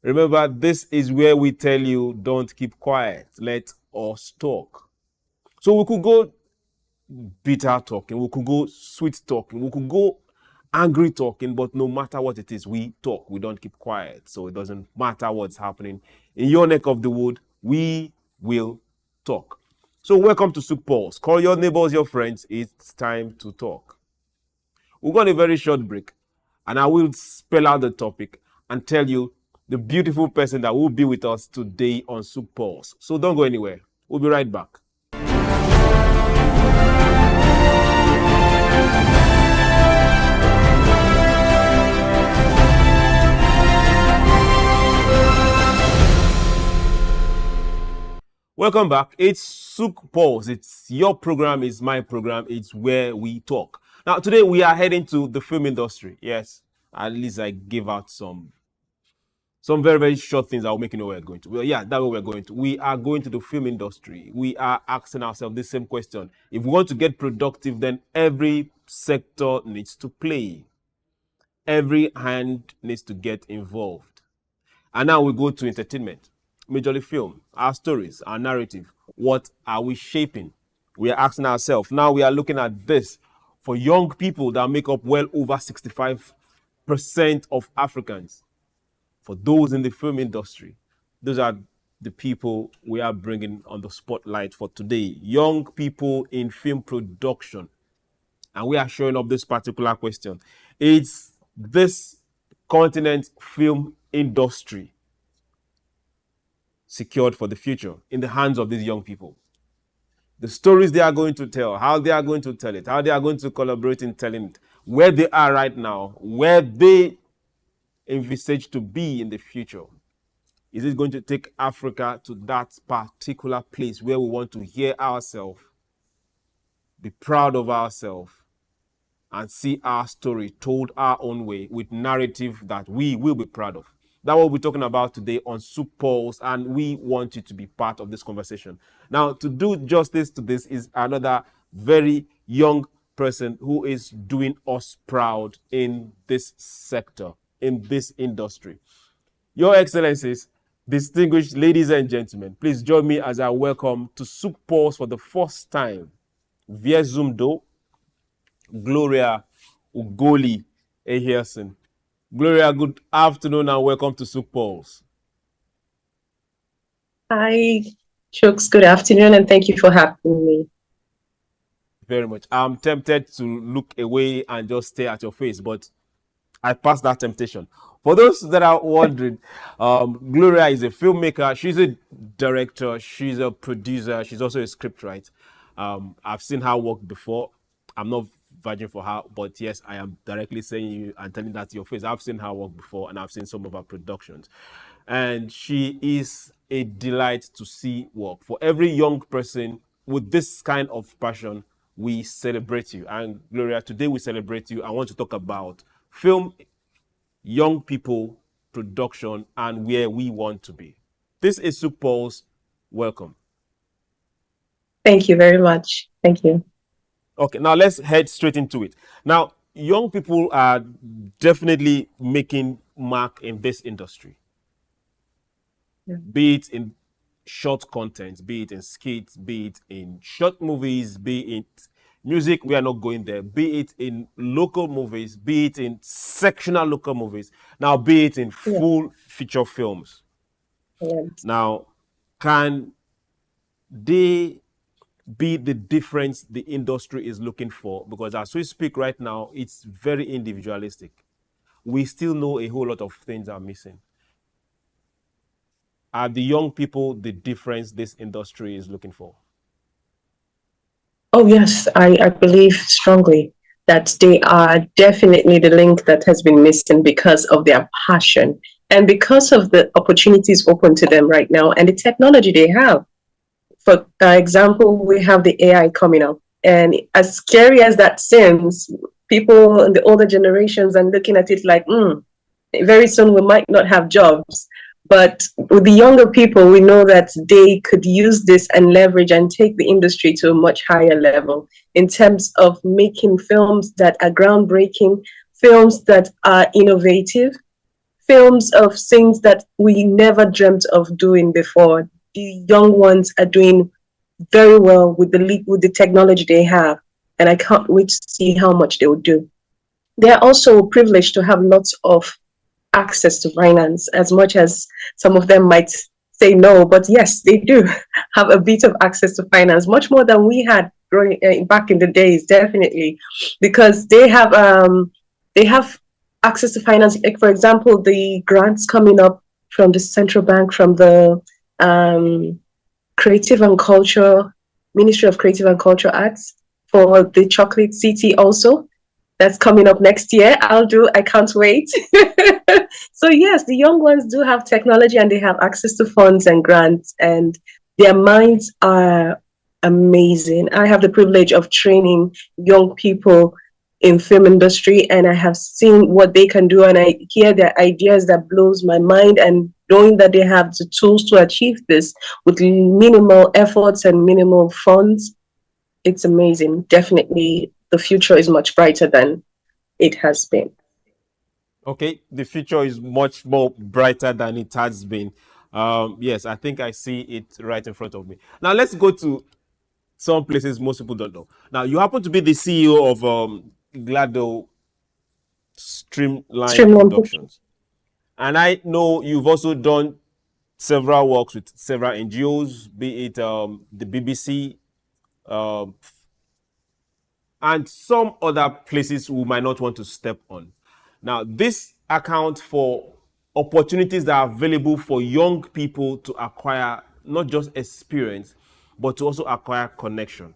Remember, this is where we tell you don't keep quiet. Let us talk. So we could go bitter talking, we could go sweet talking, we could go angry talking, but no matter what it is, we talk. We don't keep quiet. So it doesn't matter what's happening in your neck of the wood, we will talk. So welcome to SOUQ Pulse. Call your neighbors, your friends. It's time to talk. We've got a very short break, and I will spell out the topic and tell you the beautiful person that will be with us today on SOUQ Pulse. So don't go anywhere. We'll be right back. Welcome back. It's SOUQ Pulse. It's your program, it's my program, it's where we talk. Now, today we are heading to the film industry. Yes, at least I gave out some very, very short things that will make you know where we're going to. Well, yeah, that's where we're going to. We are going to the film industry. We are asking ourselves this same question. If we want to get productive, then every sector needs to play. Every hand needs to get involved. And now we go to entertainment. Majorly film, our stories, our narrative. What are we shaping? We are asking ourselves. Now we are looking at this for young people that make up well over 65% of Africans. For those in the film industry, those are the people we are bringing on the spotlight for today. Young people in film production. And we are showing up this particular question. It's this continent film industry secured for the future in the hands of these young people. The stories they are going to tell, how they are going to tell it, how they are going to collaborate in telling it, where they are right now, where they envisage to be in the future. Is it going to take Africa to that particular place where we want to hear ourselves, be proud of ourselves, and see our story told our own way with narrative that we will be proud of? That's what we're talking about today on SOUQ Pulse, and we want you to be part of this conversation. Now, to do justice to this is another very young person who is doing us proud in this sector, in this industry. Your Excellencies, distinguished ladies and gentlemen, please join me as I welcome to SOUQ Pulse for the first time, via Zoom though, Gloria Ugolee-Ehiosun. Gloria, good afternoon and welcome to SOUQ Pulse. Hi, Chuks. Good afternoon and thank you for having me. Very much. I'm tempted to look away and just stare at your face, but I passed that temptation. For those that are wondering, Gloria is a filmmaker. She's a director. She's a producer. She's also a scriptwriter. I've seen her work before. I'm not virgin for her, but yes, I am directly saying you and telling that to your face. I've seen her work before and I've seen some of her productions, and she is a delight to see work. For every young person with this kind of passion, we celebrate you. And Gloria, today we celebrate you. I want to talk about film, young people, production, and where we want to be. This is SOUQ Pulse. Welcome. Thank you very much. Thank you. Okay, now let's head straight into it. Now, young people are definitely making mark in this industry. Yeah. Be it in short content, be it in skits, be it in short movies, be it music, we are not going there, be it in local movies, be it in sectional local movies, now be it in full feature films. Yeah. Now, can they be the difference the industry is looking for? Because as we speak right now, it's very individualistic. We still know a whole lot of things are missing. Are the young people the difference this industry is looking for? Oh, yes, I believe strongly that they are definitely the link that has been missing because of their passion and because of the opportunities open to them right now and the technology they have. For example, we have the AI coming up, and as scary as that seems, people in the older generations are looking at it like, very soon we might not have jobs. But with the younger people, we know that they could use this and leverage and take the industry to a much higher level in terms of making films that are groundbreaking, films that are innovative, films of things that we never dreamt of doing before. The young ones are doing very well with the technology they have, and I can't wait to see how much they will do. They are also privileged to have lots of access to finance, as much as some of them might say no, but yes, they do have a bit of access to finance, much more than we had growing back in the days, definitely, because they have access to finance. Like, for example, the grants coming up from the central bank, from the um, Creative and Culture Ministry of Creative and Culture Arts for the Chocolate City also. That's coming up next year. I can't wait. So yes, the young ones do have technology and they have access to funds and grants, and their minds are amazing. I have the privilege of training young people in film industry, and I have seen what they can do, and I hear their ideas that blows my mind, and knowing that they have the tools to achieve this with minimal efforts and minimal funds, it's amazing. Definitely the future is much brighter than it has been. Okay, the future is much more brighter than it has been. Yes, I think I see it right in front of me. Now let's go to some places most people don't know. Now you happen to be the CEO of Glado Streamline Streamline. Productions, and I know you've also done several works with several NGOs, be it the BBC, and some other places we might not want to step on. Now, this accounts for opportunities that are available for young people to acquire not just experience, but to also acquire connection.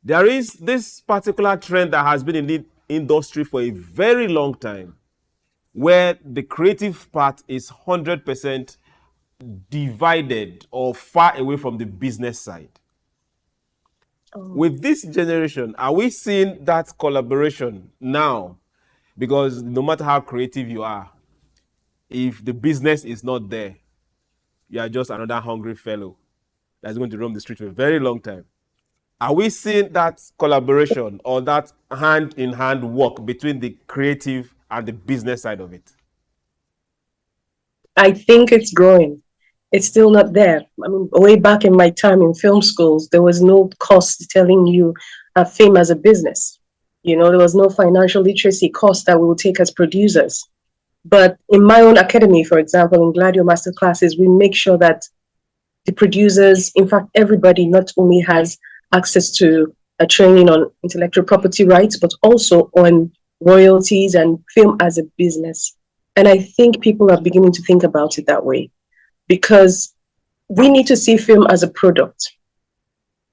There is this particular trend that has been in the industry for a very long time, where the creative part is 100% divided or far away from the business side. With this generation, are we seeing that collaboration now? Because no matter how creative you are, if the business is not there, you are just another hungry fellow that's going to roam the street for a very long time. Are we seeing that collaboration or that hand-in-hand work between the creative and the business side of it? I think it's growing. It's still not there. I mean, way back in my time in film schools, there was no cost telling you film as a business. You know, there was no financial literacy course that we would take as producers. But in my own academy, for example, in Gladio Master Classes, we make sure that the producers, in fact, everybody not only has access to a training on intellectual property rights, but also on royalties and film as a business. And I think people are beginning to think about it that way, because we need to see film as a product.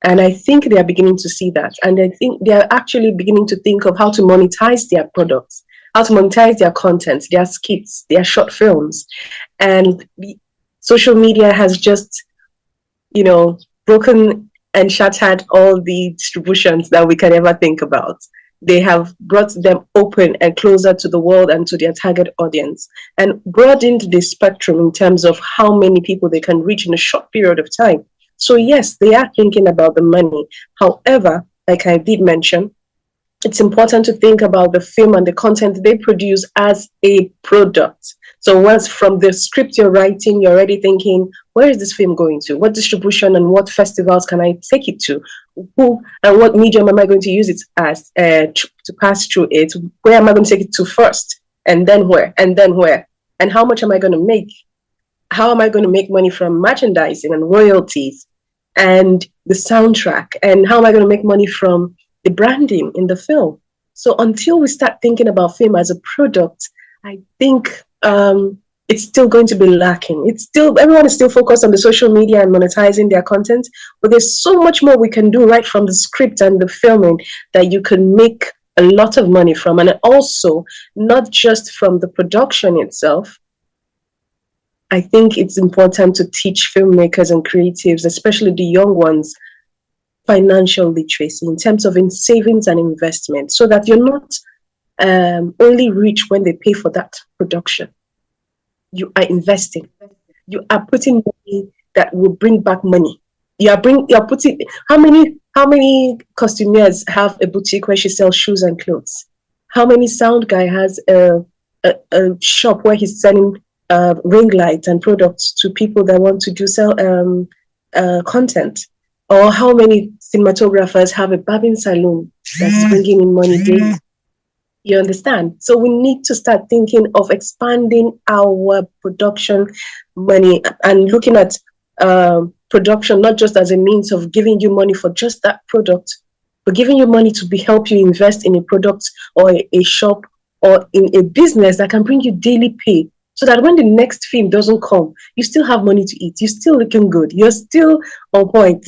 And I think they are beginning to see that. And I think they are actually beginning to think of how to monetize their products, how to monetize their content, their skits, their short films. And social media has just, broken and shattered all the distributions that we can ever think about. They have brought them open and closer to the world and to their target audience, and broadened the spectrum in terms of how many people they can reach in a short period of time. So yes, they are thinking about the money. However, like I did mention, it's important to think about the film and the content they produce as a product. So once from the script you're writing, you're already thinking, where is this film going to? What distribution and what festivals can I take it to? Who and what medium am I going to use it as to pass through it? Where am I going to take it to first? And then where? And then where? And how much am I going to make? How am I going to make money from merchandising and royalties and the soundtrack? And how am I going to make money from the branding in the film? So until we start thinking about film as a product, I think it's still going to be lacking. Everyone is still focused on the social media and monetizing their content, but there's so much more we can do right from the script and the filming that you can make a lot of money from, and also not just from the production itself. I think it's important to teach filmmakers and creatives, especially the young ones, financial literacy in terms of in savings and investment, so that you're not only rich when they pay for that production. You are investing. You are putting money that will bring back money. You're putting how many costumiers have a boutique where she sells shoes and clothes? How many sound guy has a a shop where he's selling ring lights and products to people that want to do sell content, or how many cinematographers have a barbing salon that's bringing in money daily. You understand? So we need to start thinking of expanding our production money and looking at production not just as a means of giving you money for just that product, but giving you money to help you invest in a product or a shop or in a business that can bring you daily pay. So that when the next film doesn't come, you still have money to eat. You're still looking good. You're still on point.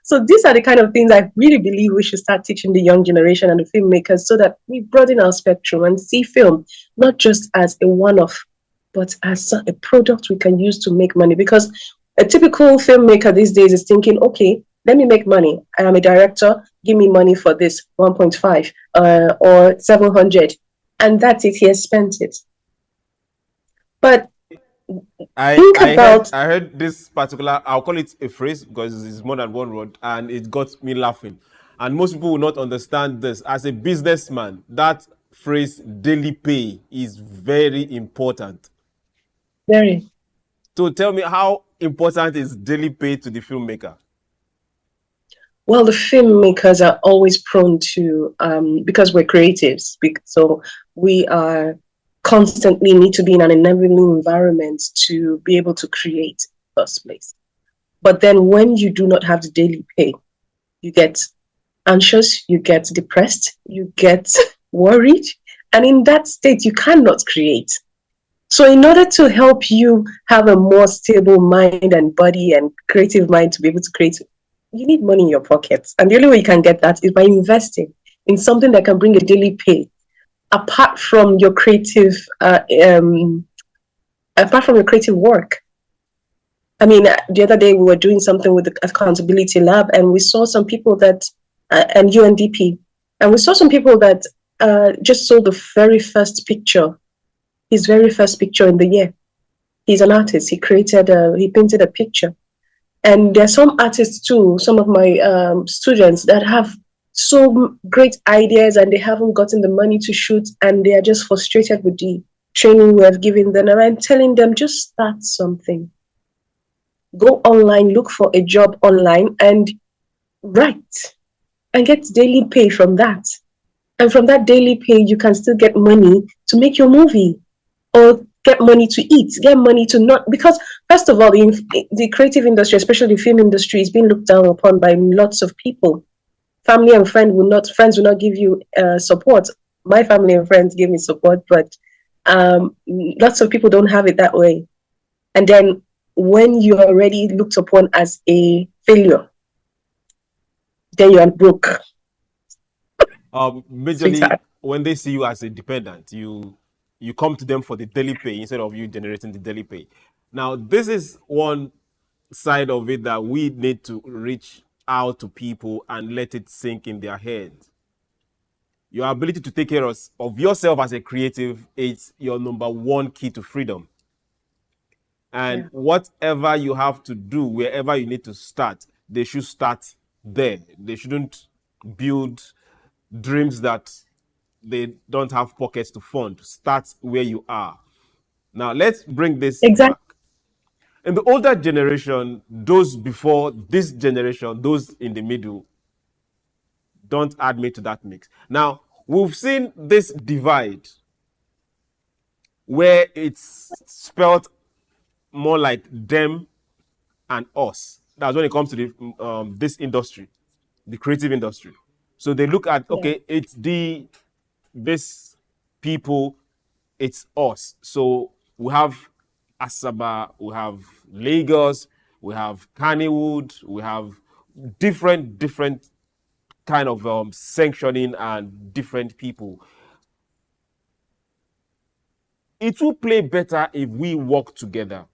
So these are the kind of things I really believe we should start teaching the young generation and the filmmakers, so that we broaden our spectrum and see film not just as a one-off, but as a product we can use to make money. Because a typical filmmaker these days is thinking, okay, let me make money. I am a director, give me money for this 1.5 or 700, and that's it. He has spent it. But think about I heard this particular, I'll call it a phrase because it's more than one word, and it got me laughing. And most people will not understand this. As a businessman, that phrase daily pay is very important. very So tell me, how important is daily pay to the filmmaker? well, the filmmakers are always prone to, because we're creatives, so we are constantly need to be in an enabling environment to be able to create first place. But then when you do not have the daily pay, you get anxious, you get depressed, you get worried, and in that state, you cannot create. So, in order to help you have a more stable mind and body and creative mind to be able to create, you need money in your pockets. And the only way you can get that is by investing in something that can bring a daily pay, apart from your creative, apart from your creative work. I mean, the other day we were doing something with the accountability lab, and we saw some people that, and UNDP, and we saw some people that just sold the very first picture, his very first picture in the year. He's an artist. He painted a picture. And there are some artists too, some of my students that have so great ideas and they haven't gotten the money to shoot, and they are just frustrated with the training we have given them. And I'm telling them, just start something. Go online, look for a job online and write and get daily pay from that. And from that daily pay, you can still get money to make your movie, or get money to eat, get money to not, because first of all, the creative industry, especially the film industry, is being looked down upon by lots of people. Family and friends will not give you support. My family and friends give me support, but lots of people don't have it that way. And then when you're already looked upon as a failure, then you are broke. Majorly, Sweetheart. when they see you as a dependent, you come to them for the daily pay instead of you generating the daily pay. Now, this is one side of it that we need to reach out to people and let it sink in their heads. Your ability to take care of yourself as a creative is your number one key to freedom. And Yeah. whatever you have to do, wherever you need to start, they should start there. They shouldn't build dreams that they don't have pockets to fund. Start where you are. Now, let's bring this Exactly. back. In the older generation, those before this generation, those in the middle, don't add me to that mix. Now, we've seen this divide where it's spelled more like them and us. That's when it comes to this industry, the creative industry. So they look at, Yeah. okay, it's this people, it's us. So we have Asaba, we have Lagos, we have Kannywood, we have different kind of sanctioning and different people. It will play better if we work together.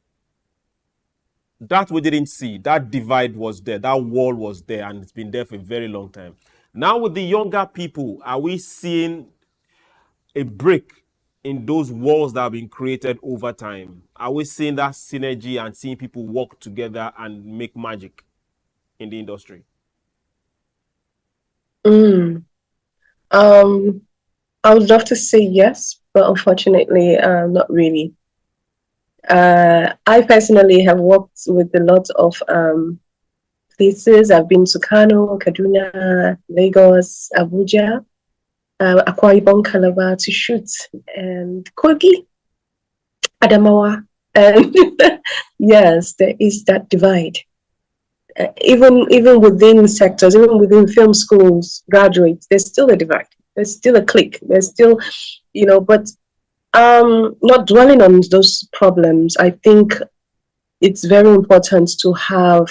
That we didn't see. That divide was there. That wall was there, and it's been there for a very long time. Now with the younger people, are we seeing a break in those walls that have been created over time? Are we seeing that synergy and seeing people work together and make magic in the industry? Mm. Um, I would love to say yes, but unfortunately, not really. I personally have worked with a lot of places. I've been to Kano, Kaduna, Lagos, Abuja, Akwa Ibom, Calabar to shoot, and Kogi, Adamawa. And yes, there is that divide. Even within sectors, even within film schools, graduates, there's still a divide. There's still a clique. There's still, but not dwelling on those problems, I think it's very important to have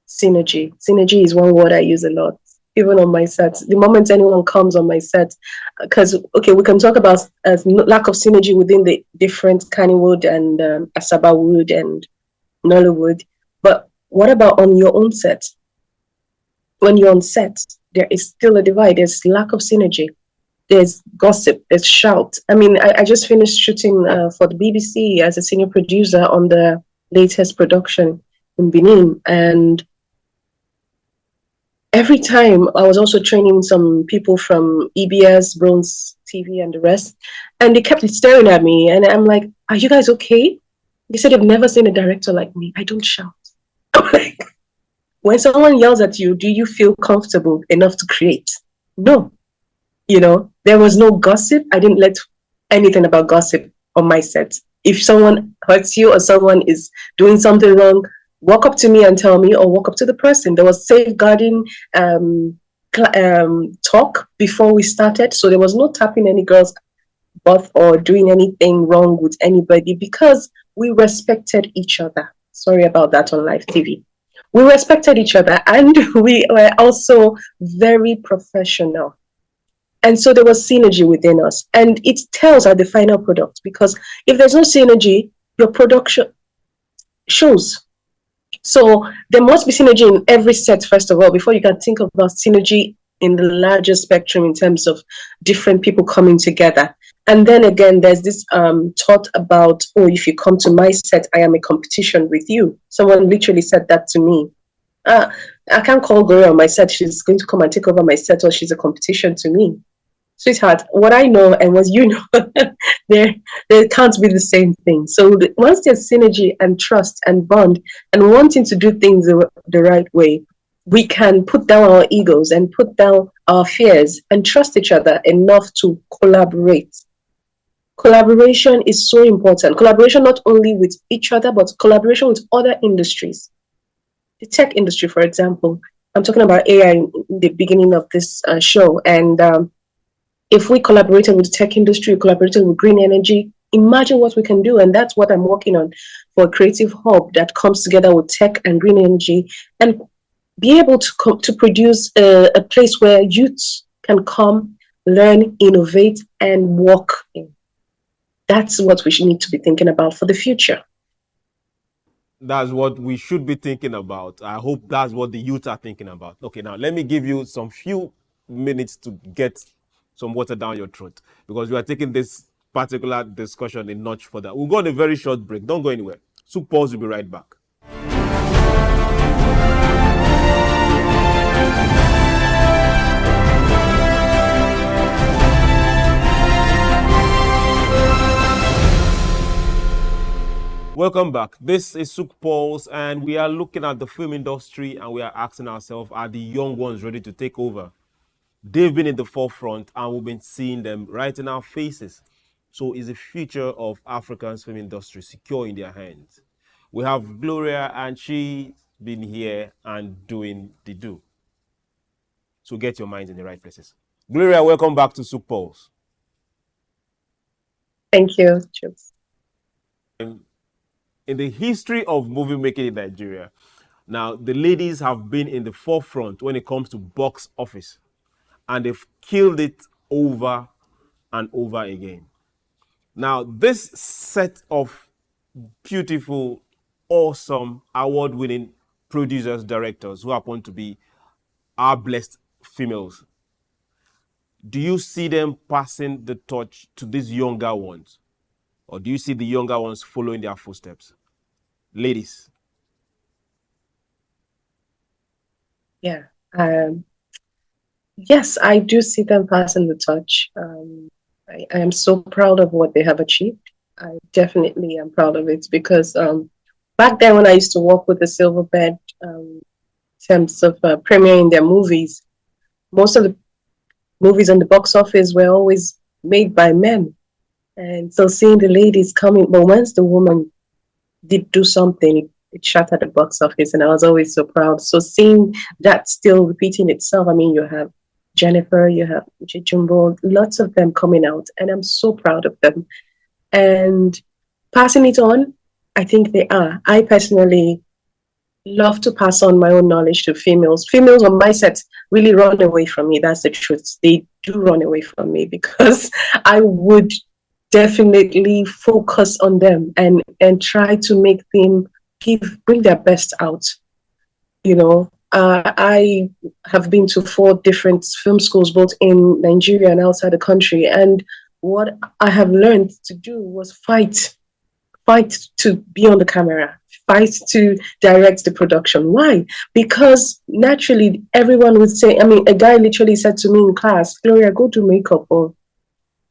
synergy. Synergy is one word I use a lot, even on my sets. The moment anyone comes on my set, because okay, we can talk about lack of synergy within the different Kannywood and Asaba Wood and Nollywood, but what about on your own set? When you're on set, there is still a divide. There's lack of synergy. There's gossip. There's shout. I mean, I just finished shooting for the BBC as a senior producer on the latest production in Benin, and every time I was also training some people from EBS, Bronze TV, and the rest, and they kept staring at me, and I'm like, "Are you guys okay?" They said they've never seen a director like me. I don't shout. I'm like, when someone yells at you, do you feel comfortable enough to create? No. There was no gossip. I didn't let anything about gossip on my set. If someone hurts you or someone is doing something wrong, walk up to me and tell me, or walk up to the person. There was safeguarding talk before we started. So there was no tapping any girls' butt or doing anything wrong with anybody because we respected each other. Sorry about that on live TV. We respected each other and we were also very professional. And so there was synergy within us. And it tells at the final product, because if there's no synergy, your production shows. So there must be synergy in every set, first of all, before you can think about synergy in the larger spectrum in terms of different people coming together. And then again, there's this thought about, oh, if you come to my set, I am a competition with you. Someone literally said that to me. I can't call Gloria on my set. She's going to come and take over my set, or she's a competition to me. Sweetheart, what I know and what you know, there can't be the same thing. So once there's synergy and trust and bond and wanting to do things the right way, we can put down our egos and put down our fears and trust each other enough to collaborate. Collaboration is so important. Collaboration not only with each other, but collaboration with other industries. The tech industry, for example. I'm talking about AI in the beginning of this show. And if we collaborated with the tech industry, collaborated with green energy, imagine what we can do. And that's what I'm working on for a creative hub that comes together with tech and green energy and be able to produce a place where youths can come, learn, innovate, and work in. That's what we should need to be thinking about for the future. That's what we should be thinking about. I hope that's what the youth are thinking about. Okay, now let me give you some few minutes to get some water down your throat, because we are taking this particular discussion a notch further. We'll go on a very short break. Don't go anywhere. SOUQ Pulse will be right back. Welcome back. This is SOUQ Pulse, and we are looking at the film industry, and we are asking ourselves, are the young ones ready to take over? They've been in the forefront, and we've been seeing them right in our faces. So is the future of Africa's film industry secure in their hands? We have Gloria, and she's been here and doing the do. So get your minds in the right places. Gloria, welcome back to SOUQ Pulse. Thank you, Chuks. In the history of movie making in Nigeria, now the ladies have been in the forefront when it comes to box office, and they've killed it over and over again. Now, this set of beautiful, awesome, award-winning producers, directors who happen to be our blessed females, do you see them passing the torch to these younger ones? Or do you see the younger ones following their footsteps? Ladies. Yeah. Yes, I do see them passing the torch. I am so proud of what they have achieved. I definitely am proud of it because back then when I used to work with the Silverbird, in terms of premiering their movies, most of the movies on the box office were always made by men. And so seeing the ladies coming, but once the woman did do something, it shattered the box office, and I was always so proud. So seeing that still repeating itself, I mean, you have Jennifer, you have Jumbo, lots of them coming out, and I'm so proud of them. And passing it on, I think they are. I personally love to pass on my own knowledge to females. Females on my set really run away from me. That's the truth. They do run away from me because I would definitely focus on them and try to make them bring their best out. I have been to 4 different film schools, both in Nigeria and outside the country, and what I have learned to do was fight to be on the camera, fight to direct the production. Why? Because naturally, everyone would say, I mean, a guy literally said to me in class, Gloria, go do makeup or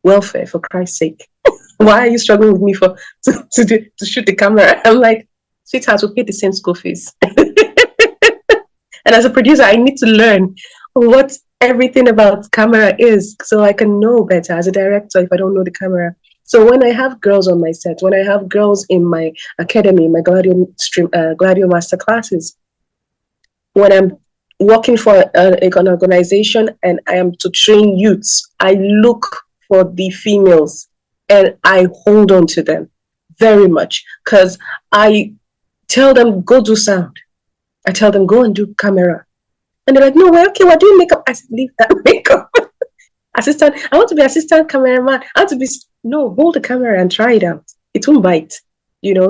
welfare for Christ's sake. Why are you struggling with me to shoot the camera? I'm like, sweetheart, we pay the same school fees. And as a producer, I need to learn what everything about camera is so I can know better as a director if I don't know the camera. So when I have girls on my set, when I have girls in my academy, my Gladio master classes, when I'm working for an organization and I am to train youths, I look for the females and I hold on to them very much because I tell them, go do sound. I tell them, go and do camera. And they're like, no, we're okay, we're doing makeup. I said, leave that makeup. Assistant, I want to be assistant cameraman. I want to be, no, hold the camera and try it out. It won't bite.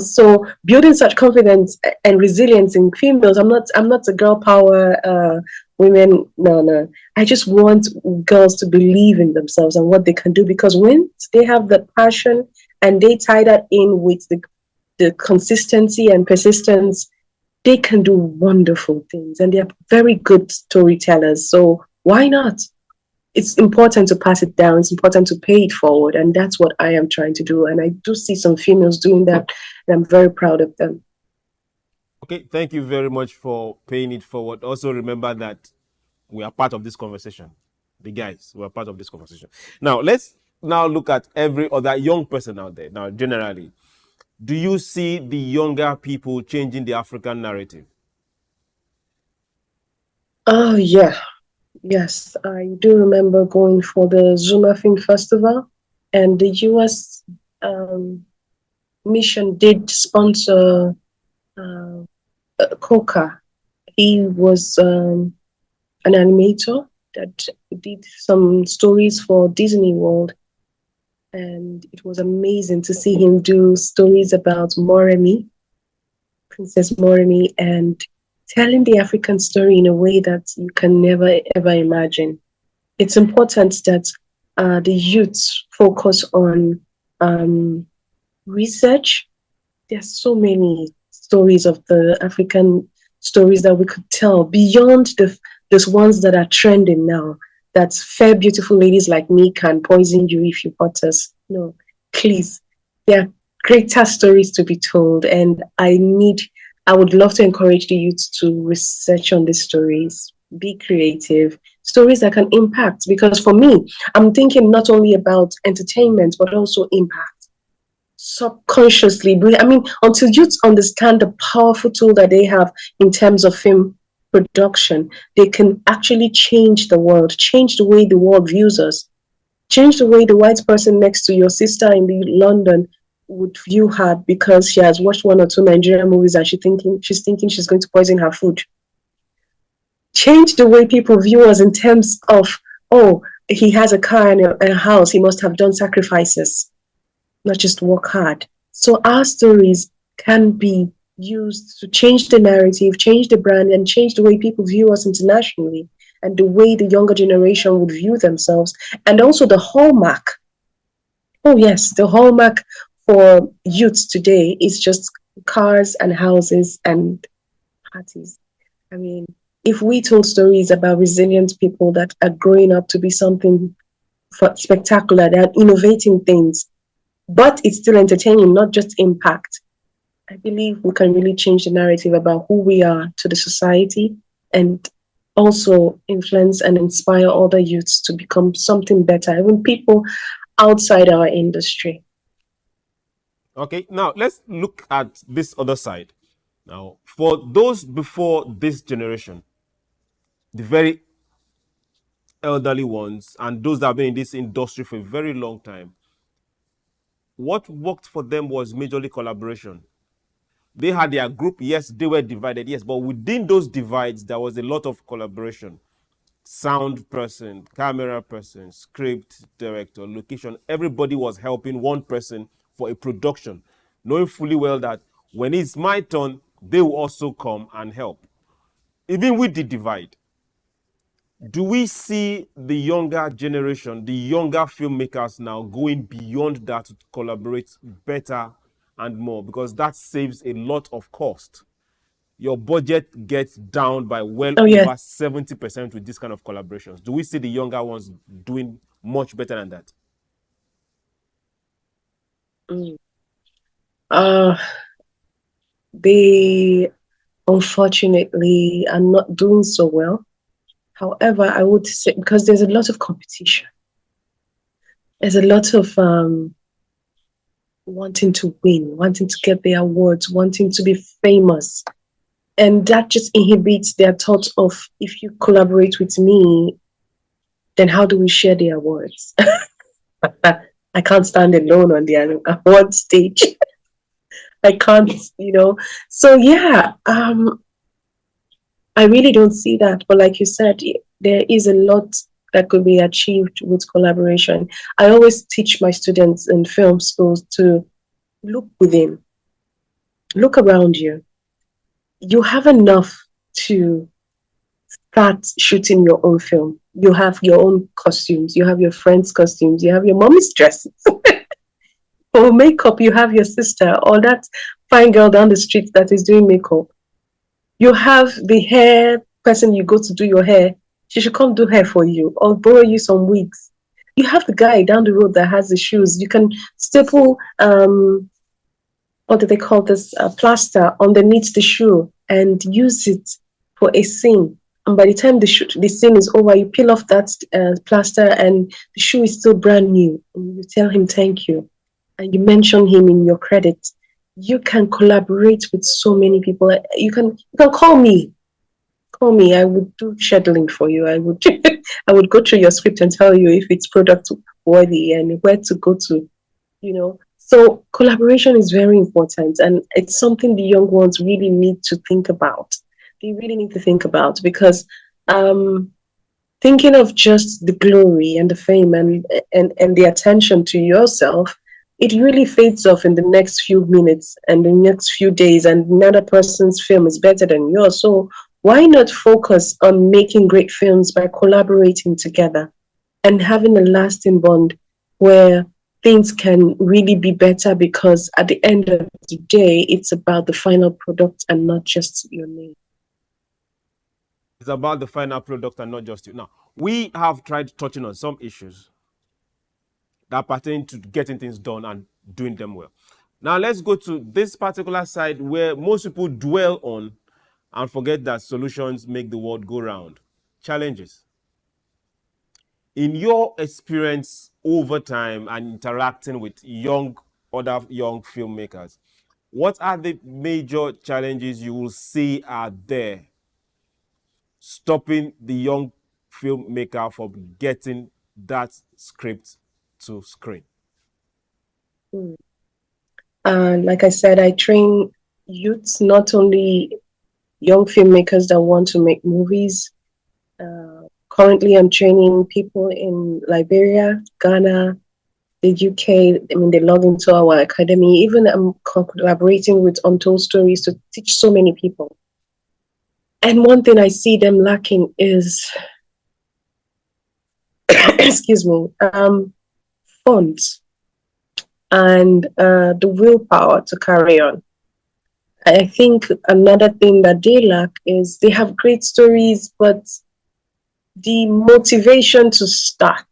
So building such confidence and resilience in females, I'm not a girl power women. No. I just want girls to believe in themselves and what they can do, because when they have the passion and they tie that in with the consistency and persistence, they can do wonderful things, and they're very good storytellers. So why not? It's important to pass it down. It's important to pay it forward. And that's what I am trying to do. And I do see some females doing that, and I'm very proud of them. Okay, thank you very much for paying it forward. Also remember that we are part of this conversation. The guys, we are part of this conversation. Now, let's now look at every other young person out there. Now, generally, do you see the younger people changing the African narrative? Oh, yeah. Yes, I do remember going for the Zuma Film Festival, and the US mission did sponsor Coca. He was an animator that did some stories for Disney World, and it was amazing to see him do stories about Moremi, Princess Moremi, and telling the African story in a way that you can never ever imagine. It's important that the youths focus on research. There's so many stories of the African stories that we could tell beyond those ones that are trending now. That fair, beautiful ladies like me can poison you if you hurt us. No, please. There are greater stories to be told, and I would love to encourage the youth to research on these stories, be creative, stories that can impact. Because for me, I'm thinking not only about entertainment, but also impact subconsciously. I mean, until youths understand the powerful tool that they have in terms of film production, they can actually change the world, change the way the world views us, change the way the white person next to your sister in London would view her because she has watched 1 or 2 Nigerian movies and she's thinking she's going to poison her food. Change the way people view us in terms of, oh, he has a car and a house, he must have done sacrifices, not just work hard. So our stories can be used to change the narrative, change the brand, and change the way people view us internationally, and the way the younger generation would view themselves, and also the hallmark. Oh yes, the hallmark for youths today is just cars and houses and parties. I mean, if we told stories about resilient people that are growing up to be something spectacular, they're innovating things, but it's still entertaining, not just impact. I believe we can really change the narrative about who we are to the society, and also influence and inspire other youths to become something better, even people outside our industry. Okay, now let's look at this other side. Now, for those before this generation, the very elderly ones, and those that have been in this industry for a very long time, what worked for them was majorly collaboration. They had their group, yes, they were divided, yes, but within those divides, there was a lot of collaboration. Sound person, camera person, script director, location, everybody was helping one person for a production, knowing fully well that when it's my turn, they will also come and help. Even with the divide, do we see the younger generation, the younger filmmakers now going beyond that to collaborate better and more? Because that saves a lot of cost. Your budget gets down by well Oh, yeah. over 70% with this kind of collaborations. Do we see the younger ones doing much better than that? Mm. Uh, they unfortunately are not doing so well. However, I would say because there's a lot of competition, there's a lot of wanting to win, wanting to get the awards, wanting to be famous. And that just inhibits their thoughts of, if you collaborate with me, then how do we share the awards? I can't stand alone on the award stage. I can't, So yeah, I really don't see that. But like you said, there is a lot that could be achieved with collaboration. I always teach my students in film schools to look within, look around you. You have enough to start shooting your own film. You have your own costumes, you have your friends' costumes, you have your mommy's dresses. For makeup, you have your sister or that fine girl down the street that is doing makeup. You have the hair person you go to do your hair. She should come do hair for you or borrow you some wigs. You have the guy down the road that has the shoes. You can staple what do they call this, plaster underneath the shoe and use it for a scene. And by the time the scene is over, you peel off that plaster and the shoe is still brand new. And you tell him thank you, and you mention him in your credits. You can collaborate with so many people. You can call me. Call me. I would do scheduling for you. I would I would go through your script and tell you if it's product worthy and where to go to. So collaboration is very important, and it's something the young ones really need to think about. They really need to think about, because um, thinking of just the glory and the fame and the attention to yourself, it really fades off in the next few minutes and the next few days, and another person's film is better than yours. So why not focus on making great films by collaborating together and having a lasting bond where things can really be better, because at the end of the day, it's about the final product and not just your name. It's about the final product and not just you. Now, we have tried touching on some issues that pertain to getting things done and doing them well. Now, let's go to this particular side where most people dwell on and forget that solutions make the world go round. Challenges. In your experience over time and interacting with other young filmmakers, what are the major challenges you will see are there stopping the young filmmaker from getting that script to screen? Like I said, I train youths, not only young filmmakers that want to make movies. Currently, I'm training people in Liberia, Ghana, the UK. I mean, they log into our academy. Even I'm collaborating with Untold Stories to teach so many people. And one thing I see them lacking is, excuse me, funds and the willpower to carry on. I think another thing that they lack is they have great stories, but the motivation to start.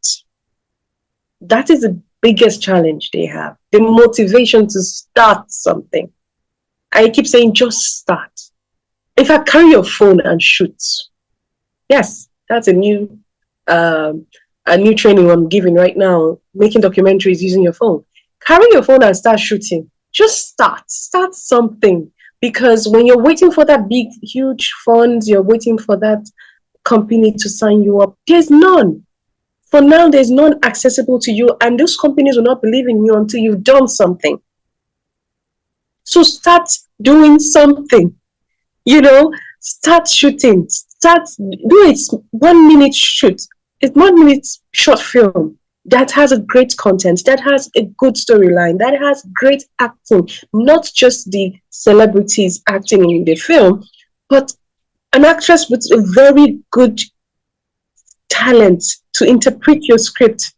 That is the biggest challenge they have. The motivation to start something. I keep saying just start. In fact, carry your phone and shoot. Yes, that's um, a new training I'm giving right now. Making documentaries using your phone. Carry your phone and start shooting. Just start. Start something. Because when you're waiting for that big, huge funds, you're waiting for that company to sign you up. There's none. For now, there's none accessible to you, and those companies will not believe in you until you've done something. So start doing something. Start shooting. Start do it. 1 minute shoot. It's 1 minute short film that has a great content, that has a good storyline, that has great acting, not just the celebrities acting in the film, but an actress with a very good talent to interpret your script,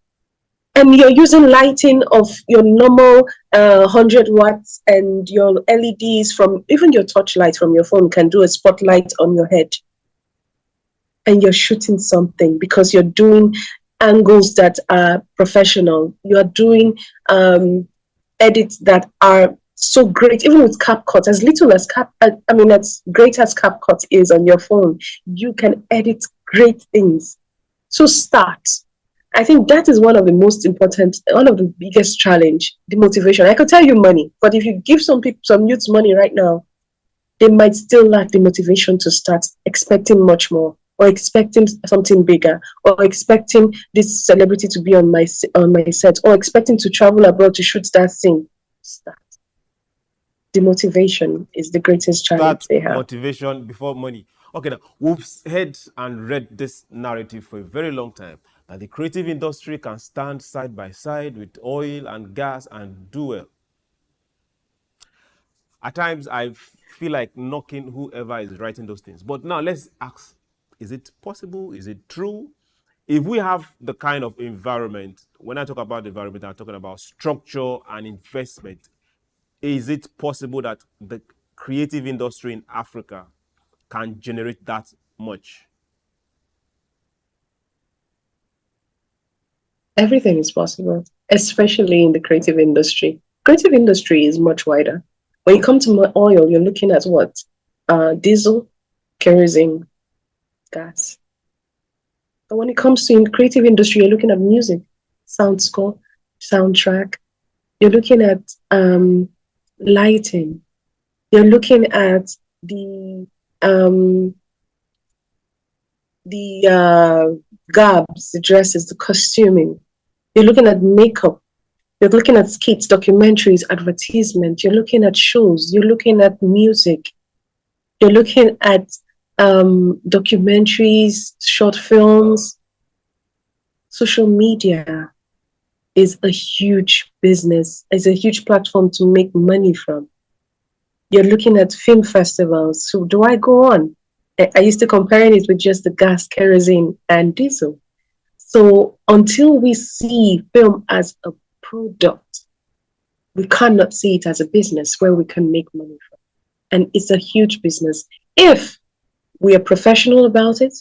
and you're using lighting of your normal 100 watts, and your LEDs from even your touch light from your phone can do a spotlight on your head, and you're shooting something because you're doing angles that are professional. You're doing edits that are so great, even with CapCut, as little as as great as CapCut is on your phone, you can edit great things. So start. I think that is one of the most important, one of the biggest challenge, the motivation. I could tell you money, but if you give some people, some youths money right now, they might still lack the motivation to start expecting much more, or expecting something bigger, or expecting this celebrity to be on my set, or expecting to travel abroad to shoot that scene. Start. The motivation is the greatest challenge Start they have. motivation before money. Okay, now we've heard and read this narrative for a very long time that the creative industry can stand side by side with oil and gas and do well. At times, I feel like knocking whoever is writing those things. But now let's ask, is it possible? Is it true? If we have the kind of environment, when I talk about the environment, I'm talking about structure and investment. Is it possible that the creative industry in Africa can generate that much? Everything is possible, especially in the creative industry. Creative industry is much wider. When you come to oil, you're looking at what? Diesel, kerosene, gas. But when it comes to in creative industry, you're looking at music, sound score, soundtrack. You're looking at lighting. You're looking at um, the garbs, the dresses, the costuming. You're looking at makeup. You're looking at skits, documentaries, advertisement. You're looking at shows. You're looking at music. You're looking at documentaries, short films. Social media is a huge business. It's a huge platform to make money from. You're looking at film festivals. So do I go on? I used to comparing it with just the gas, kerosene, and diesel. So until we see film as a product, we cannot see it as a business where we can make money from. And it's a huge business. If we are professional about it,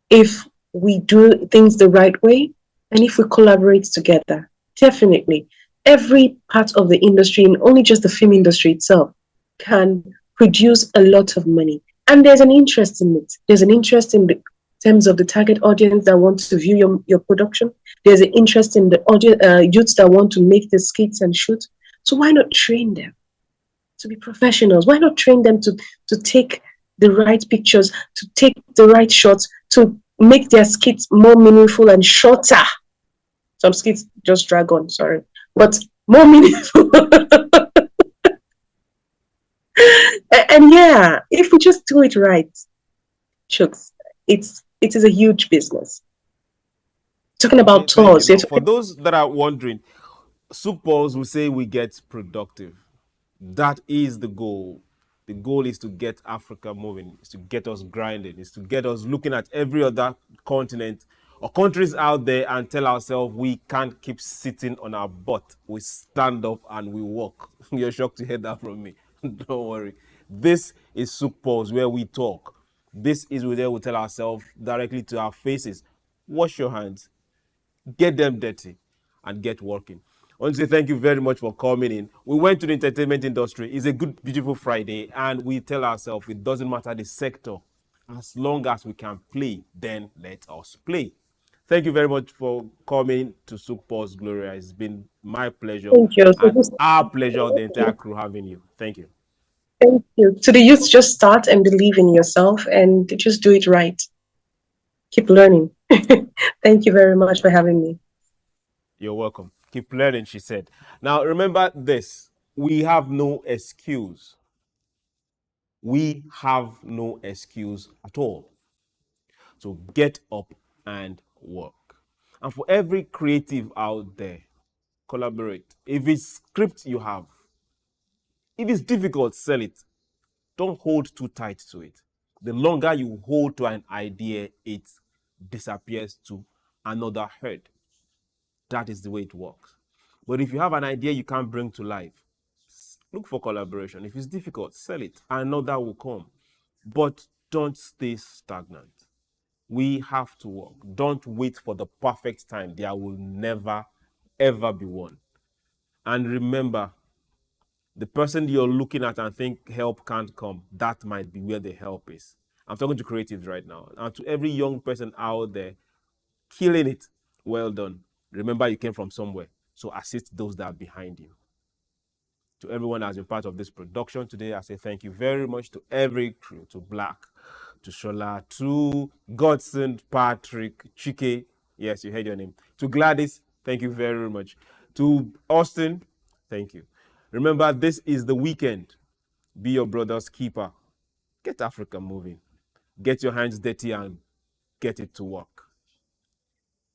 if we do things the right way, and if we collaborate together, definitely every part of the industry, and only just the film industry itself, can produce a lot of money. And there's an interest in it. There's an interest in the terms of the target audience that wants to view your production. There's an interest in the audience, youths that want to make the skits and shoot. So why not train them to be professionals? Why not train them to take the right pictures, to take the right shots, to make their skits more meaningful and shorter? Some skits just drag on, sorry, but more meaningful. And yeah, if we just do it right, Chuks, it is a huge business. Talking Okay, about thank you. tours, Now, for those that are wondering, SOUQ Pulse will say we get productive. That is the goal. The goal is to get Africa moving, is to get us grinding, is to get us looking at every other continent or countries out there and tell ourselves we can't keep sitting on our butt. We stand up and we walk. You're shocked to hear that from me. Don't worry. This is SOUQ Pulse, where we talk. This is where we tell ourselves directly to our faces, wash your hands, get them dirty, and get working. I want to say thank you very much for coming in. We went to the entertainment industry. It's a good, beautiful Friday, and we tell ourselves it doesn't matter the sector. As long as we can play, then let us play. Thank you very much for coming to SOUQ Pulse, Gloria. It's been my pleasure Thank you. So and our pleasure, the entire crew, having you. Thank you. thank you. To the youth, just start and believe in yourself and just do it right. Keep learning. Thank you very much for having me. You're welcome. Keep learning, she said. Now, remember this. We have no excuse. We have no excuse at all. So get up and work. And for every creative out there, collaborate. If it's script you have, if it's difficult, sell it. Don't hold too tight to it. The longer you hold to an idea, it disappears to another head. That is the way it works. But if you have an idea you can't bring to life, look for collaboration. If it's difficult, sell it. Another will come. But don't stay stagnant. We have to work. Don't wait for the perfect time. There will never, ever be one. And remember, the person you're looking at and think help can't come, that might be where the help is. I'm talking to creatives right now. And to every young person out there, killing it, well done. Remember, you came from somewhere. So assist those that are behind you. To everyone that has been part of this production today, I say thank you very much to every crew, to Black, to Shola, to Godson, Patrick, Chike. Yes, you heard your name. To Gladys, thank you very much. To Austin, thank you. Remember, this is the weekend. Be your brother's keeper. Get Africa moving. Get your hands dirty and get it to work.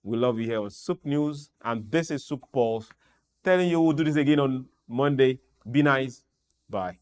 We love you here on SOUQ News, and this is SOUQ Pulse telling you we'll do this again on Monday. Be nice. Bye.